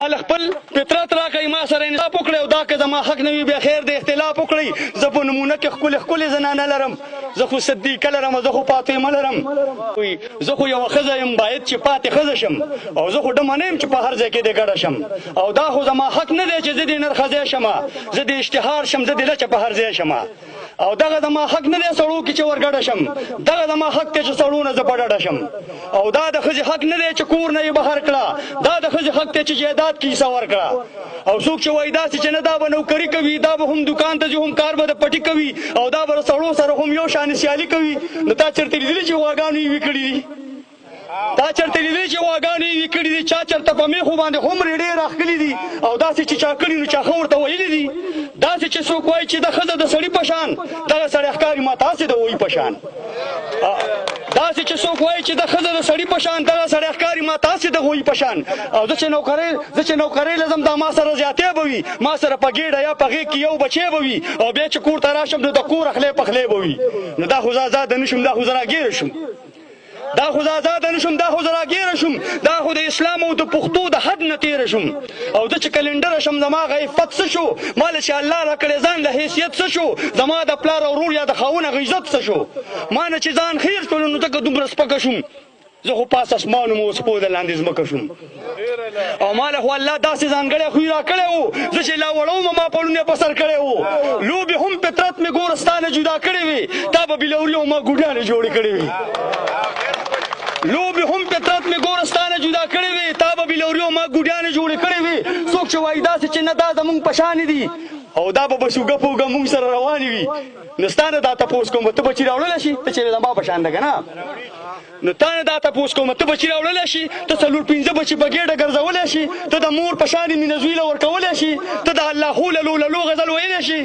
خپل فطرت راکړئ ما سره انصاف وکړئ او دا که زما حق نه وي بیا خیر د اختلاف وکړئ. زه په نمونه کې ښکلې زنانه لرم، زه خو صدیقه لرم، زه خو فاطمه لرم، زه خو یوه ښځه یم باید چې پاتې ښځه شم، او زه خو ډمه نه یم چې په هر ځای کې دې ګډه شم. او دا خو زما حق نه دی چې زه دې نرښځی شم، زه دې اشتهار شم، زه دې لچه په هر ځای شم. او دغه زما حق نه دی سړو کې چې ورګډه شم، دغه زما حق دی چې سړو نه زه په ډډه شم. او دا د ښځې حق نه دی چې کور نه یې بهر کړه، دا د ښځې حق دی چې جایداد کې حصه ورکړه. او څوک چې وایي داسې چې نه دا به نوکري کوي، دا به هم دکان ته ځي، هم کار به د پټي کوي، او دا به سړو سره هم یو شان سیالي کوي، نو تا چېرته لیدلي چې غواګانو یې وي کړي دي؟ تا چېرته لیدلي چې غواګانو یې وي کړي دي؟ چا چېرته په میخو باندې هم ریډې راښکلي دي؟ او داسې چې چا کړي نو چا ښه ورته ویلي دي؟ داسې چې څوک وایي چې د ښځه د سړي په شان، دغه سړی ښکاري ما تاسې د وایي په شان. داسې چې څوک وایي چې د ښځه د سړي په شان، دغه سړی ښکاري ما تاسې د غوی په شان. او زه چې نوکرۍ لزم دا ما سره زیاتې به وي، ما سره په ګېډه یا په غېږ کې یو بچی به وي، او بیا چې کور ته راشم نو د کور اخلی پخلی به وي. نو دا خو زه ازاده نه شم، دا خو زه راګیره شم، دا خو زه ازاده نه شم، دا خو زه راګیره شم، دا خو د اسلام او د پښتو د حد نه تېره شم. او زه چې کلنډره شم زما هغه عفت څه شو؟ ما له چې الله راکړی ځان له حیثیت څه شو؟ زما د پلار او ورور یا د خاوند هغه عزت څه شو؟ ما نه چې ځان خیر شولو نو ځکه دومره سپکه شوم، زه خو پاس اسمان وم او سپو د لاندې ځمکه شوم. او ما له خو الله داسې ځانګړی خوی راکړی و، زه چې لا وړه وم ما پړونه په سر کړی و. لوبې هم فطرت مې ګوره ستا نه جدا کړې وې، تا به بلوري او ما ګوډیانې جوړې کړې وې. لوبې هم فطرت مې ګوره ستا نه جدا کړې وې، تا به بلوري او ما ګوډیانې جوړې کړې وې. څوک چې وایي داسې چې نه دا زمونږ په شانې دي او دا به بسوګه پوګه مونږ سره روانې وي، نو ستا نه دا تپوس کوم ته بچي راوړلی شي؟ ته چې زما په شان ده که نه؟ نو تا نه دا تپوس کوم ته بچي راوړلی شي؟ ته څلور پنځه بچي په ګېډه ګرځولی شي؟ ته د مور په شانې مینه زوی له ورکولی شي؟ ته د الله خو للو غزل ویلی شي؟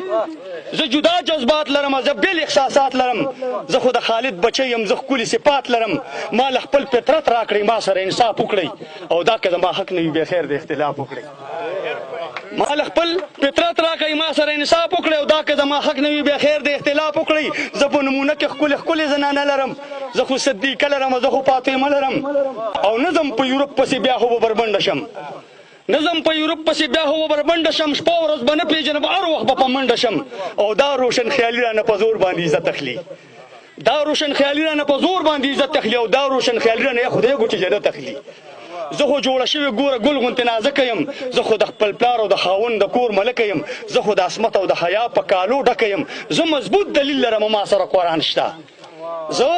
زه جدا جذبات لرم، زه بېل احساسات لرم، زه خو د خالد بچی یم، زه ښکلي صفات لرم. ما له خپل فطرت راکړئ، ما سره انصاف وکړئ، او دا که زما حق نه وي بیا خیر د اختلاف وکړئ. ما له خپل فطرت راکړئ، ما سره انصاف وکړئ، او دا که زما حق نه وي بیا خیر د اختلاف وکړئ. زه په نمونه کې ښکلې زنانه لرم، زه خو صدیقه لرم، زه خو فاطمه لرم، او نه ځم په یورپ پسې بیا خو به بربنډه شم، نه ځم په یورپ پسې بیا خو به بربنډه شم، شپه ورځ به نه پېژنم، هر وخت به په منډه شم. او دا روشن خیالي رانه په زور باندې عزت اخلي، دا روشن خیالي رانه په زور باندې عزت اخلي، او دا روشن خیالي رانه یا خدای ګو چې جنت اخلي. زه خو جوړه شوې ګوره ګل غوندې نازکه یم، زه خو د خپل پلار او د خاوند د کور ملکه یم، زه خو د عصمت او د حیا په کالو ډکه یم. زه مضبوط دلیل لرم ما سره قرآن شته، زه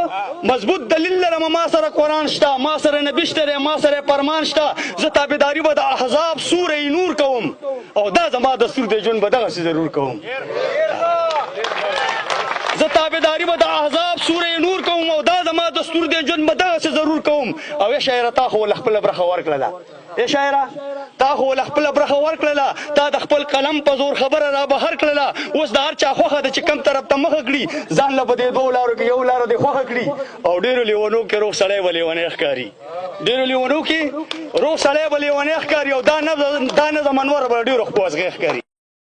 مضبوط دلیل لرم ما سره قرآن شته، ما سره نبي شته، ما سره فرمان شته. زه تابعداري به د احزاب سوره نور کوم، او دا زما دستور دی ژوند به دغسې ضرور کوم. زه تابعداري به د احزاب سوره نور کوم، او دا زما دستور دی ژوند به دغسې ضرور کوم. او ای شاعره تا خو له خپله برخه ورکړله، ای شاعره تا خو له خپله برخه ورکړله، تا د خپل قلم په زور خبره را بهر کړله. اوس د هر چا خوښه ده چې کم طرف ته مخه کړي، ځان له به دې دوو لارو کې یو لاره دې خوښه کړي. او ډېرو لیونو کې روغ سړی به لیونی ښکاري، ډېرو لیونو کې روغ سړی به لیونی ښکاري، او دا نظم انور به ډېرو خپوازغی ښکاري.